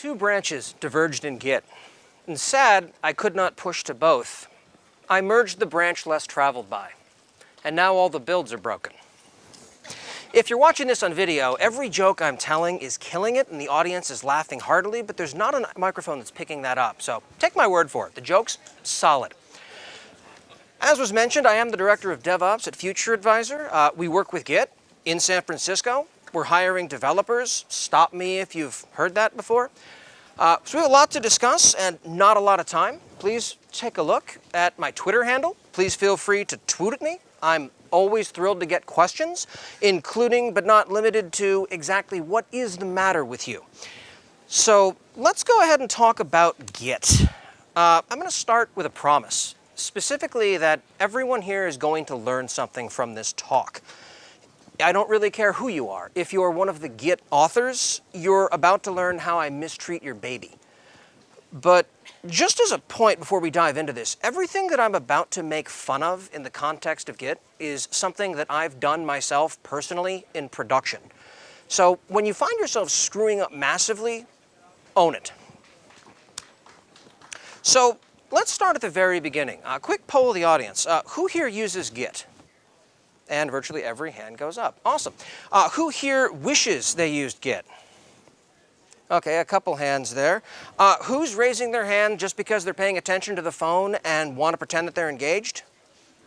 Two branches diverged in Git, and sad I could not push to both. I merged the branch less traveled by, and now all the builds are broken. If you're watching this on video, every joke I'm telling is killing it and the audience is laughing heartily, but there's not a microphone that's picking that up, so take my word for it. The joke's solid. As was mentioned, I am the Director of DevOps at Future Advisor. We work with Git in San Francisco. We're hiring developers. Stop me if you've heard that before. So we have a lot to discuss and not a lot of time. Please take a look at my Twitter handle. Please feel free to tweet at me. I'm always thrilled to get questions, including but not limited to exactly what is the matter with you. So let's go ahead and talk about Git. I'm going to start with a promise, specifically that everyone here is going to learn something from this talk. I don't really care who you are. If you're one of the Git authors, you're about to learn how I mistreat your baby. But just as a point before we dive into this, everything that I'm about to make fun of in the context of Git is something that I've done myself personally in production. So when you find yourself screwing up massively, own it. So let's start at the very beginning. A quick poll of the audience. Who here uses Git? And virtually every hand goes up. Awesome. Who here wishes they used Git? Okay, a couple hands there. Who's raising their hand just because they're paying attention to the phone and want to pretend that they're engaged?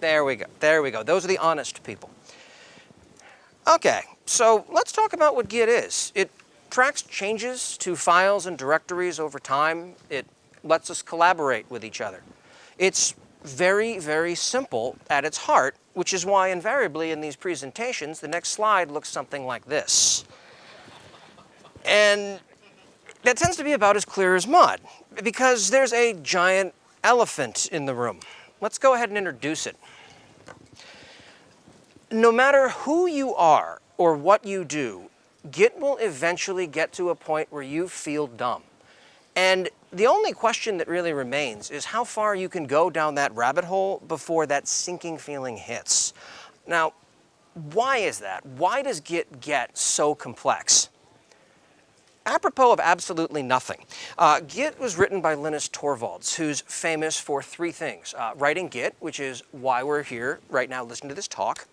There we go. There we go. Those are the honest people. Okay, so let's talk about what Git is. It tracks changes to files and directories over time. It lets us collaborate with each other. It's very, very simple at its heart, which is why invariably in these presentations, the next slide looks something like this. And that tends to be about as clear as mud, because there's a giant elephant in the room. Let's go ahead and introduce it. No matter who you are or what you do, Git will eventually get to a point where you feel dumb. And the only question that really remains is how far you can go down that rabbit hole before that sinking feeling hits. Now, why is that? Why does Git get so complex? Apropos of absolutely nothing, Git was written by Linus Torvalds, who's famous for three things. Writing Git, which is why we're here right now listening to this talk.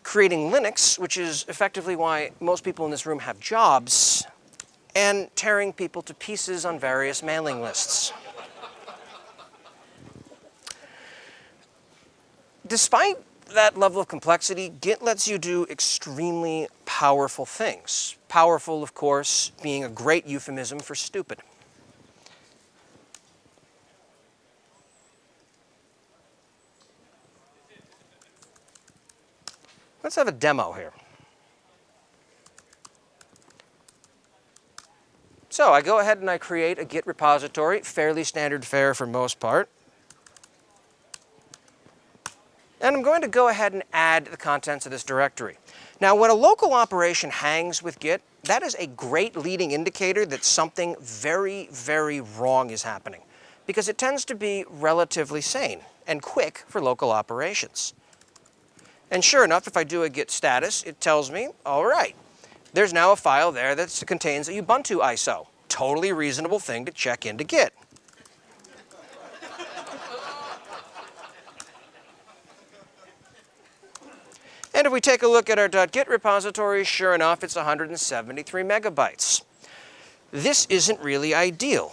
Creating Linux, which is effectively why most people in this room have jobs. And tearing people to pieces on various mailing lists. Despite that level of complexity, Git lets you do extremely powerful things. Powerful, of course, being a great euphemism for stupid. Let's have a demo here. So I go ahead and I create a Git repository, fairly standard fare for most part. And I'm going to go ahead and add the contents of this directory. Now, when a local operation hangs with Git, that is a great leading indicator that something very, very wrong is happening, because it tends to be relatively sane and quick for local operations. And sure enough, if I do a Git status, it tells me, all right, there's now a file there that contains a Ubuntu ISO. Totally reasonable thing to check into Git. And if we take a look at our .git repository, sure enough, it's 173 megabytes. This isn't really ideal.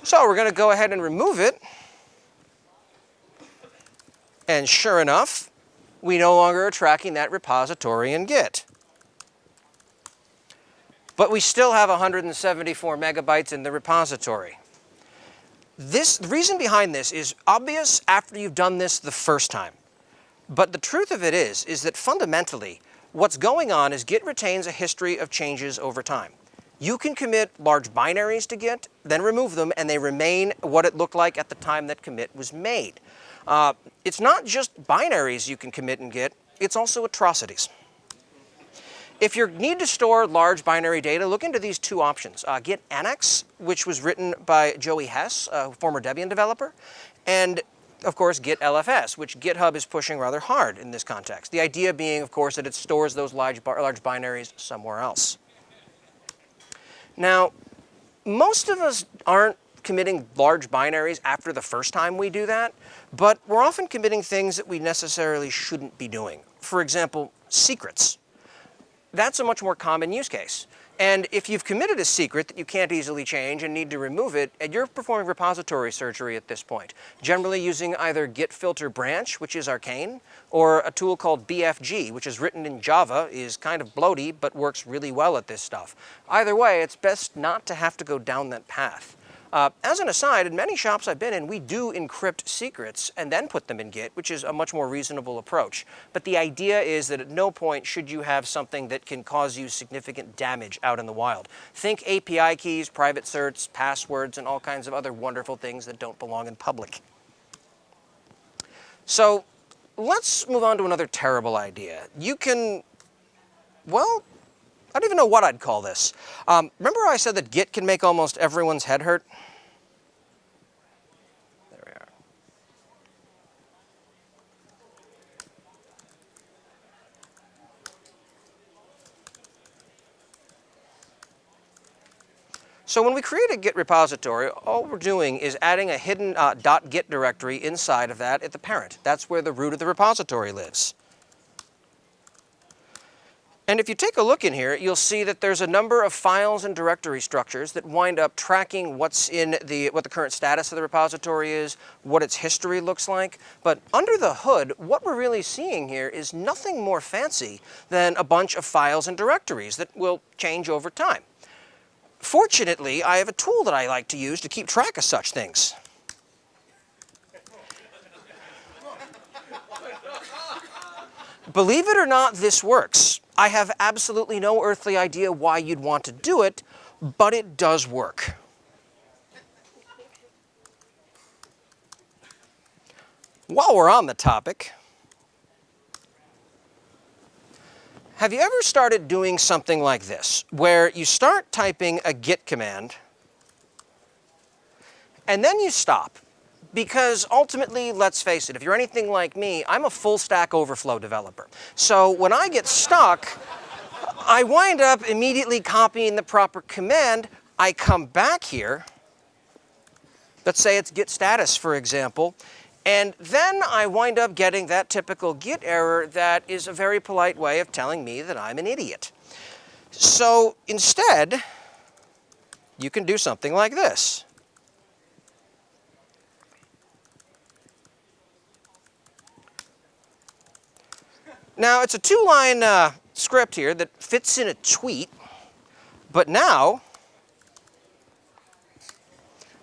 So we're going to go ahead and remove it. And sure enough, we no longer are tracking that repository in Git. But we still have 174 megabytes in the repository. The reason behind this is obvious after you've done this the first time. But the truth of it is that fundamentally, what's going on is Git retains a history of changes over time. You can commit large binaries to Git, then remove them, and they remain what it looked like at the time that commit was made. It's not just binaries you can commit in Git, it's also atrocities. If you need to store large binary data, look into these two options. Git Annex, which was written by Joey Hess, a former Debian developer, and of course Git LFS, which GitHub is pushing rather hard in this context. The idea being, of course, that it stores those large binaries somewhere else. Now, most of us aren't committing large binaries after the first time we do that, but we're often committing things that we necessarily shouldn't be doing. For example, secrets. That's a much more common use case. And if you've committed a secret that you can't easily change and need to remove it, and you're performing repository surgery at this point, generally using either git filter branch, which is arcane, or a tool called BFG, which is written in Java, is kind of bloaty, but works really well at this stuff. Either way, it's best not to have to go down that path. As an aside, in many shops I've been in, we do encrypt secrets and then put them in Git, which is a much more reasonable approach. But the idea is that at no point should you have something that can cause you significant damage out in the wild. Think API keys, private certs, passwords, and all kinds of other wonderful things that don't belong in public. So let's move on to another terrible idea. You can, well, I don't even know what I'd call this. Remember how I said that Git can make almost everyone's head hurt? There we are. So when we create a Git repository, all we're doing is adding a hidden .git directory inside of that at the parent. That's where the root of the repository lives. And if you take a look in here, you'll see that there's a number of files and directory structures that wind up tracking what's in what the current status of the repository is, what its history looks like. But under the hood, what we're really seeing here is nothing more fancy than a bunch of files and directories that will change over time. Fortunately, I have a tool that I like to use to keep track of such things. Believe it or not, this works. I have absolutely no earthly idea why you'd want to do it, but it does work. While we're on the topic, have you ever started doing something like this, where you start typing a git command, and then you stop? Because ultimately, let's face it, if you're anything like me, I'm a full Stack Overflow developer. So when I get stuck, I wind up immediately copying the proper command. I come back here, let's say it's git status, for example, and then I wind up getting that typical Git error that is a very polite way of telling me that I'm an idiot. So instead, you can do something like this. Now, it's a two-line script here that fits in a tweet, but now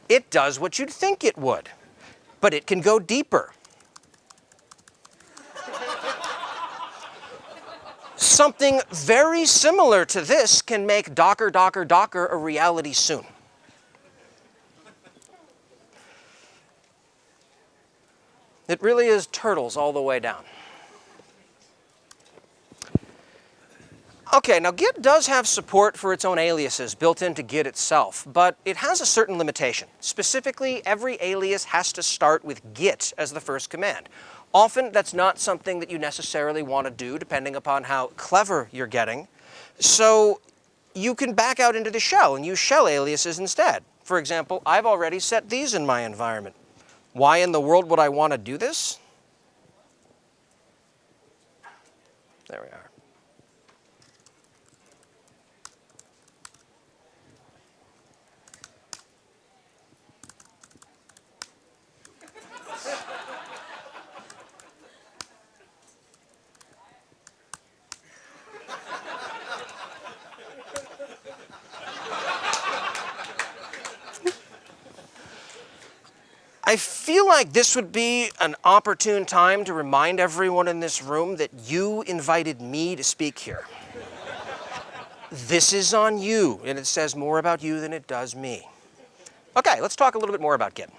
it does what you'd think it would, but it can go deeper. Something very similar to this can make Docker, Docker, Docker a reality soon. It really is turtles all the way down. Okay, now Git does have support for its own aliases built into Git itself, but it has a certain limitation. Specifically, every alias has to start with Git as the first command. Often, that's not something that you necessarily want to do, depending upon how clever you're getting. So you can back out into the shell and use shell aliases instead. For example, I've already set these in my environment. Why in the world would I want to do this? There we are. I feel like this would be an opportune time to remind everyone in this room that you invited me to speak here. This is on you, and it says more about you than it does me. Okay, let's talk a little bit more about Git.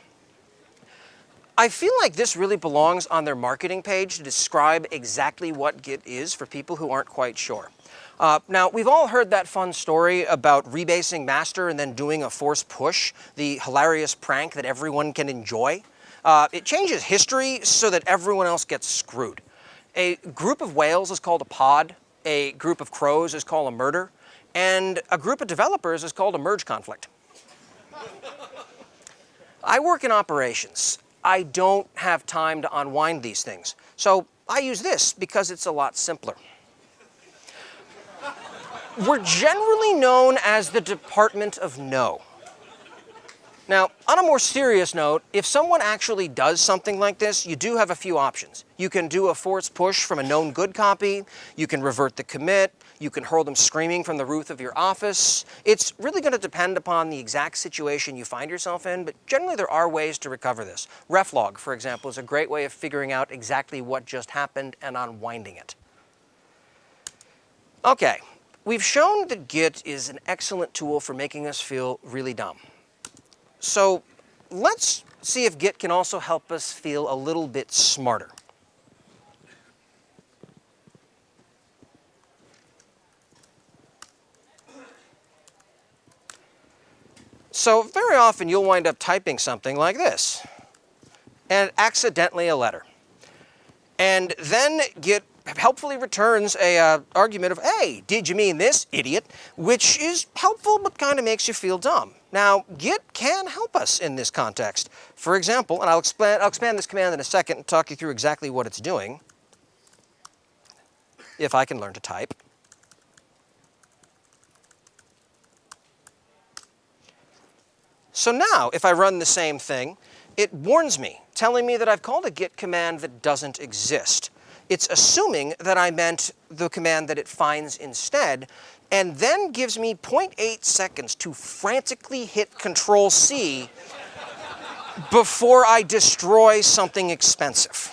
I feel like this really belongs on their marketing page to describe exactly what Git is for people who aren't quite sure. Now, we've all heard that fun story about rebasing master and then doing a force push, the hilarious prank that everyone can enjoy. It changes history so that everyone else gets screwed. A group of whales is called a pod, a group of crows is called a murder, and a group of developers is called a merge conflict. I work in operations. I don't have time to unwind these things. So I use this because it's a lot simpler. We're generally known as the Department of No. Now, on a more serious note, if someone actually does something like this, you do have a few options. You can do a force push from a known good copy, you can revert the commit, you can hurl them screaming from the roof of your office. It's really going to depend upon the exact situation you find yourself in, but generally there are ways to recover this. Reflog, for example, is a great way of figuring out exactly what just happened and unwinding it. Okay, we've shown that Git is an excellent tool for making us feel really dumb. So let's see if Git can also help us feel a little bit smarter. So very often you'll wind up typing something like this, and accidentally a letter. And then Git helpfully returns a argument of, hey, did you mean this, idiot? Which is helpful but kind of makes you feel dumb. Now, Git can help us in this context. For example, and I'll expand this command in a second and talk you through exactly what it's doing, if I can learn to type. So now, if I run the same thing, it warns me, telling me that I've called a Git command that doesn't exist. It's assuming that I meant the command that it finds instead, and then gives me 0.8 seconds to frantically hit Control-C before I destroy something expensive.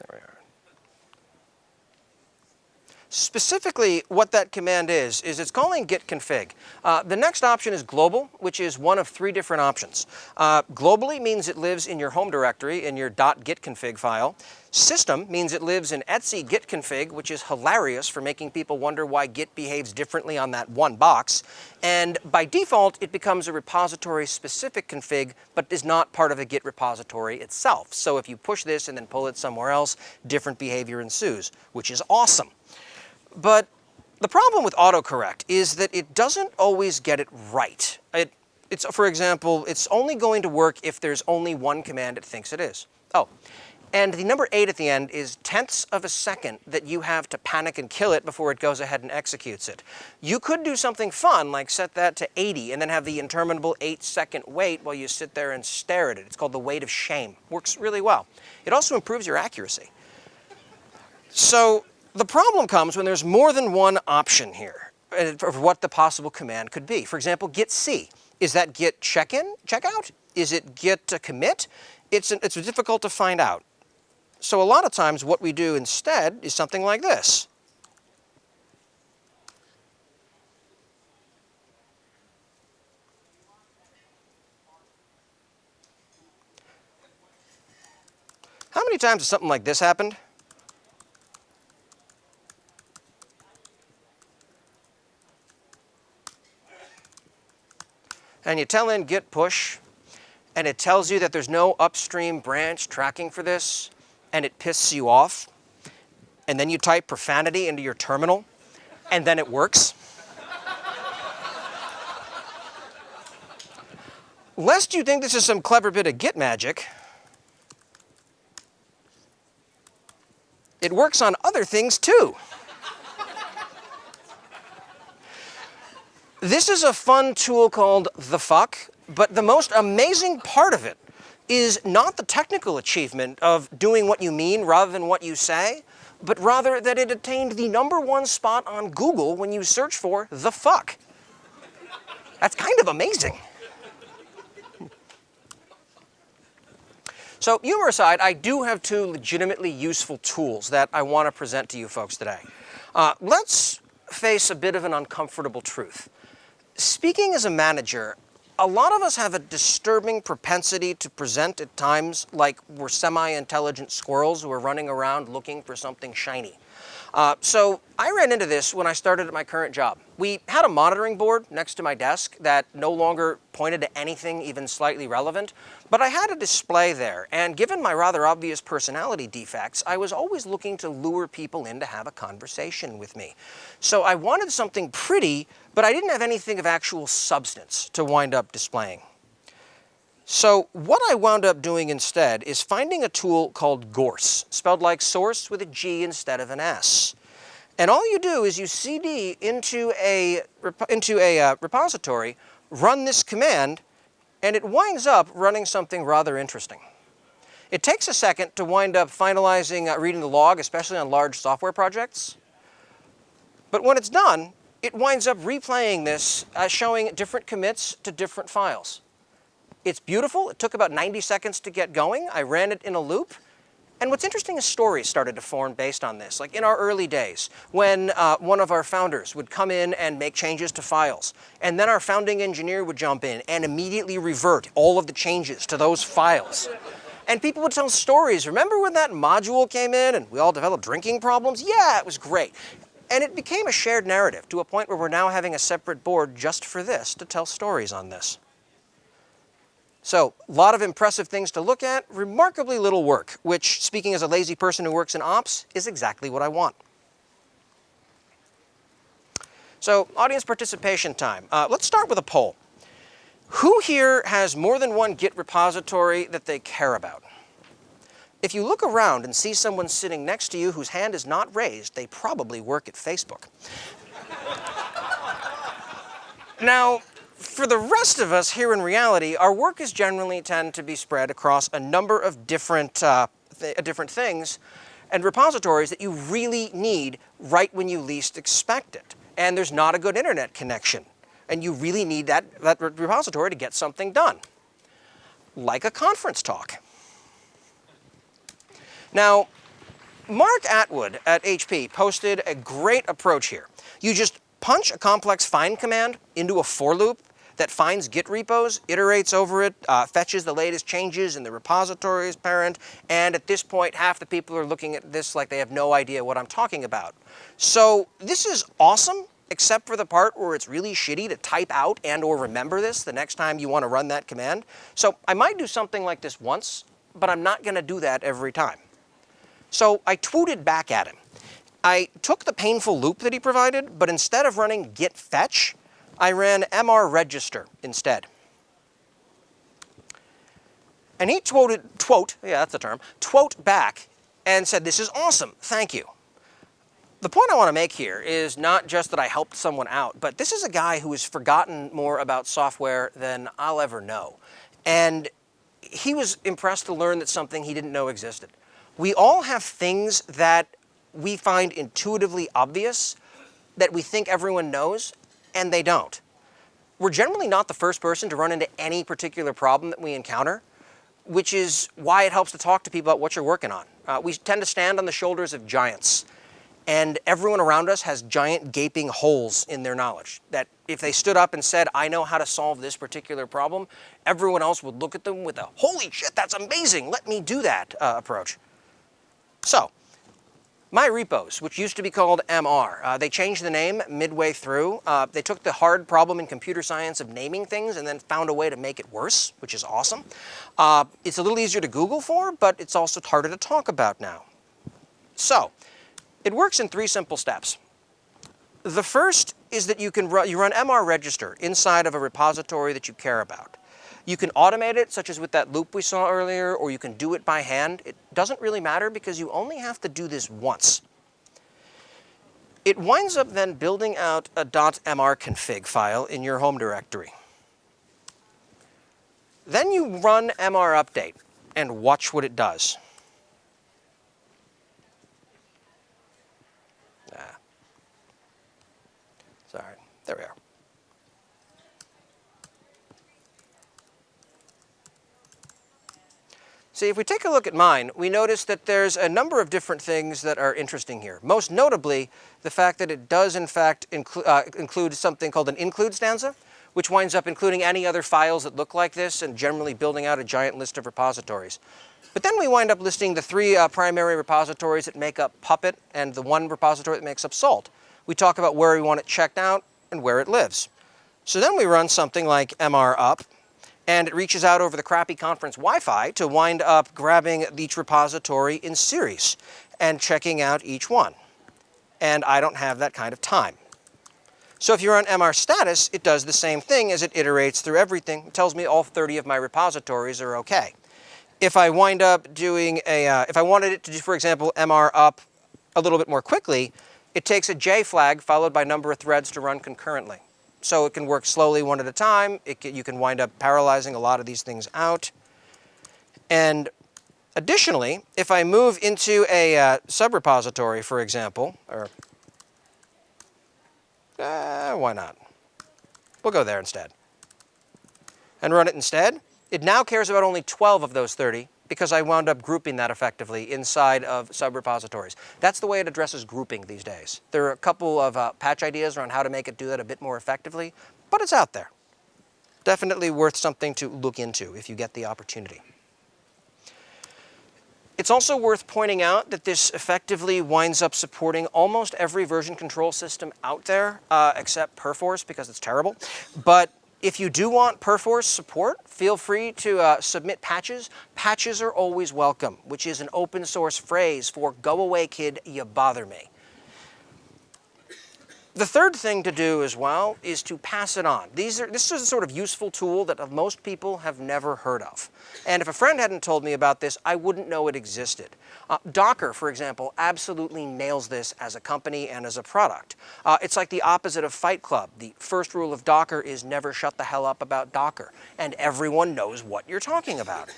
There we are. Specifically, what that command is it's calling git config. The next option is global, which is one of 3 different options. Globally means it lives in your home directory in your .gitconfig file. System means it lives in etc gitconfig, which is hilarious for making people wonder why Git behaves differently on that one box. And by default, it becomes a repository-specific config, but is not part of a Git repository itself. So if you push this and then pull it somewhere else, different behavior ensues, which is awesome. But the problem with autocorrect is that it doesn't always get it right. For example, it's only going to work if there's only one command it thinks it is. Oh, and the number 8 at the end is tenths of a second that you have to panic and kill it before it goes ahead and executes it. You could do something fun, like set that to 80 and then have the interminable 8-second wait while you sit there and stare at it. It's called the wait of shame. Works really well. It also improves your accuracy. So the problem comes when there's more than one option here of what the possible command could be. For example, git C. Is that git check-in, checkout? Is it git commit? It's difficult to find out. So a lot of times what we do instead is something like this. How many times has something like this happened? And you tell in git push, and it tells you that there's no upstream branch tracking for this, and it pisses you off, and then you type profanity into your terminal, and then it works. Lest you think this is some clever bit of Git magic, it works on other things too. This is a fun tool called the fuck, but the most amazing part of it is not the technical achievement of doing what you mean rather than what you say, but rather that it attained the #1 spot on Google when you search for the fuck. That's kind of amazing. So humor aside, I do have 2 legitimately useful tools that I want to present to you folks today. Let's face a bit of an uncomfortable truth. Speaking as a manager, a lot of us have a disturbing propensity to present at times like we're semi-intelligent squirrels who are running around looking for something shiny. So I ran into this when I started at my current job. We had a monitoring board next to my desk that no longer pointed to anything even slightly relevant, but I had a display there, and given my rather obvious personality defects, I was always looking to lure people in to have a conversation with me. So I wanted something pretty, but I didn't have anything of actual substance to wind up displaying. So what I wound up doing instead is finding a tool called Gorse, spelled like source with a G instead of an S. And all you do is you cd into a repository, run this command, and it winds up running something rather interesting. It takes a second to wind up finalizing reading the log, especially on large software projects. But when it's done, it winds up replaying this, showing different commits to different files. It's beautiful. It took about 90 seconds to get going. I ran it in a loop. And what's interesting is stories started to form based on this. Like in our early days, when one of our founders would come in and make changes to files, and then our founding engineer would jump in and immediately revert all of the changes to those files. And people would tell stories. Remember when that module came in and we all developed drinking problems? Yeah, it was great. And it became a shared narrative to a point where we're now having a separate board just for this to tell stories on this. So, a lot of impressive things to look at, remarkably little work, which, speaking as a lazy person who works in ops, is exactly what I want. So, audience participation time. Let's start with a poll. Who here has more than one Git repository that they care about? If you look around and see someone sitting next to you whose hand is not raised, they probably work at Facebook. Now, for the rest of us here in reality, our work is generally tend to be spread across a number of different things and repositories that you really need right when you least expect it. And there's not a good internet connection. And you really need that repository to get something done. Like a conference talk. Now, Mark Atwood at HP posted a great approach here. You just punch a complex find command into a for loop that finds Git repos, iterates over it, fetches the latest changes in the repository's parent, and at this point, half the people are looking at this like they have no idea what I'm talking about. So this is awesome, except for the part where it's really shitty to type out and or remember this the next time you want to run that command. So I might do something like this once, but I'm not going to do that every time. So I tweeted back at him. I took the painful loop that he provided, but instead of running git fetch, I ran mr register instead. And he twote back and said, "This is awesome, thank you." The point I want to make here is not just that I helped someone out, but this is a guy who has forgotten more about software than I'll ever know. And he was impressed to learn that something he didn't know existed. We all have things that we find intuitively obvious that we think everyone knows, and they don't. We're generally not the first person to run into any particular problem that we encounter, which is why it helps to talk to people about what you're working on. We tend to stand on the shoulders of giants, and everyone around us has giant gaping holes in their knowledge, that if they stood up and said, "I know how to solve this particular problem," everyone else would look at them with a, "Holy shit, that's amazing, let me do that" approach. So, my repos, which used to be called MR, they changed the name midway through. They took the hard problem in computer science of naming things and then found a way to make it worse, which is awesome. It's a little easier to Google for, but it's also harder to talk about now. So, it works in 3 simple steps. The first is that you run mr register inside of a repository that you care about. You can automate it, such as with that loop we saw earlier, or you can do it by hand. It doesn't really matter because you only have to do this once. It winds up then building out a .mr config file in your home directory. Then you run mr update and watch what it does. Sorry, there we are. See, if we take a look at mine, we notice that there's a number of different things that are interesting here. Most notably, the fact that it does, in fact, include something called an include stanza, which winds up including any other files that look like this and generally building out a giant list of repositories. But then we wind up listing the three primary repositories that make up Puppet and the one repository that makes up Salt. We talk about where we want it checked out and where it lives. So then we run something like mr up, and it reaches out over the crappy conference Wi-Fi to wind up grabbing each repository in series and checking out each one. And I don't have that kind of time. So if you're on mr status, it does the same thing as it iterates through everything. It tells me all 30 of my repositories are okay. If I wind up doing if I wanted it to do, for example, mr up a little bit more quickly, it takes a J flag followed by number of threads to run concurrently. So it can work slowly one at a time. You can wind up parallelizing a lot of these things out. And additionally, if I move into a subrepository, for example, or why not? We'll go there instead. And run it instead. It now cares about only 12 of those 30 because I wound up grouping that effectively inside of subrepositories. That's the way it addresses grouping these days. There are a couple of patch ideas around how to make it do that a bit more effectively, but it's out there. Definitely worth something to look into if you get the opportunity. It's also worth pointing out that this effectively winds up supporting almost every version control system out there, except Perforce because it's terrible. But if you do want Perforce support, feel free to submit patches. Patches are always welcome, which is an open source phrase for go away kid, you bother me. The third thing to do as well is to pass it on. This is a sort of useful tool that most people have never heard of. And if a friend hadn't told me about this, I wouldn't know it existed. Docker, for example, absolutely nails this as a company and as a product. It's like the opposite of Fight Club. The first rule of Docker is never shut the hell up about Docker, and everyone knows what you're talking about.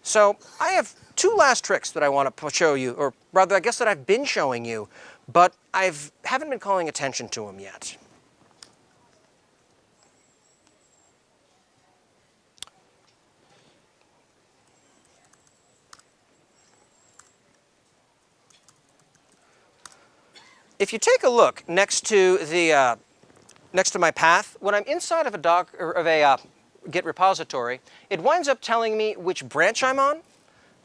So I have two last tricks that I want to show you, or rather I guess that I've been showing you, but I haven't been calling attention to them yet. If you take a look next to my path, when I'm inside of a Git repository, it winds up telling me which branch I'm on,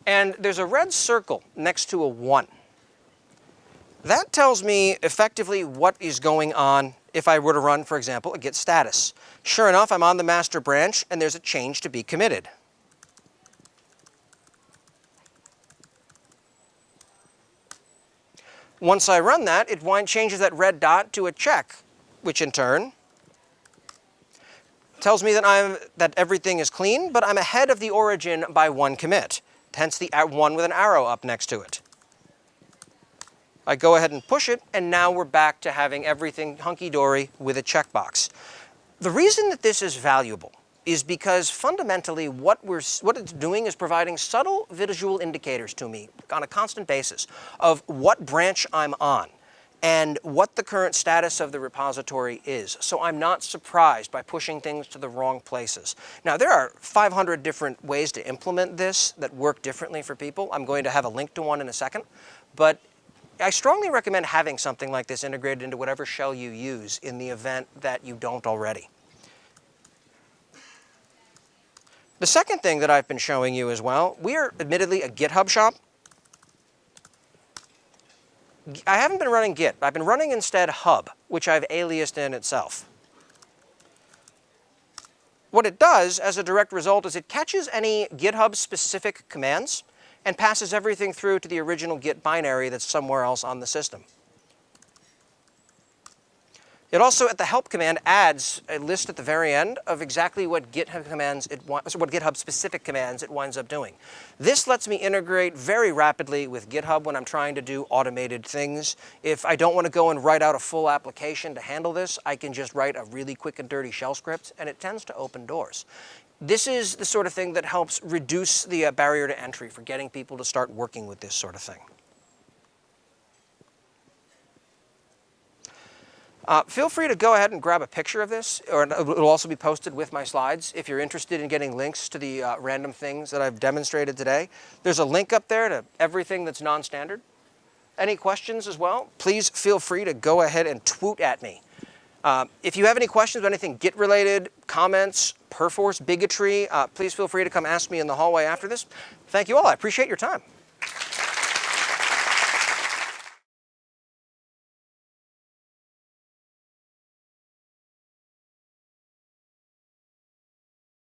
and there's a red circle next to a 1. That tells me effectively what is going on if I were to run, for example, a git status. Sure enough, I'm on the master branch, and there's a change to be committed. Once I run that, it changes that red dot to a check, which in turn tells me that everything is clean, but I'm ahead of the origin by 1 commit, hence the 1 with an arrow up next to it. I go ahead and push it, and now we're back to having everything hunky-dory with a checkbox. The reason that this is valuable is because fundamentally what it's doing is providing subtle visual indicators to me on a constant basis of what branch I'm on and what the current status of the repository is. So I'm not surprised by pushing things to the wrong places. Now, there are 500 different ways to implement this that work differently for people. I'm going to have a link to one in a second. But I strongly recommend having something like this integrated into whatever shell you use in the event that you don't already. The second thing that I've been showing you as well, we are admittedly a GitHub shop. I haven't been running Git. I've been running instead Hub, which I've aliased in itself. What it does as a direct result is it catches any GitHub-specific commands and passes everything through to the original Git binary that's somewhere else on the system. It also, at the help command, adds a list at the very end of exactly what GitHub-specific commands it winds up doing. This lets me integrate very rapidly with GitHub when I'm trying to do automated things. If I don't want to go and write out a full application to handle this, I can just write a really quick and dirty shell script, and it tends to open doors. This is the sort of thing that helps reduce the barrier to entry for getting people to start working with this sort of thing. Feel free to go ahead and grab a picture of this, or it will also be posted with my slides if you're interested in getting links to the random things that I've demonstrated today. There's a link up there to everything that's non-standard. Any questions as well? Please feel free to go ahead and tweet at me. If you have any questions about anything Git related, comments, Perforce, bigotry, please feel free to come ask me in the hallway after this. Thank you all. I appreciate your time.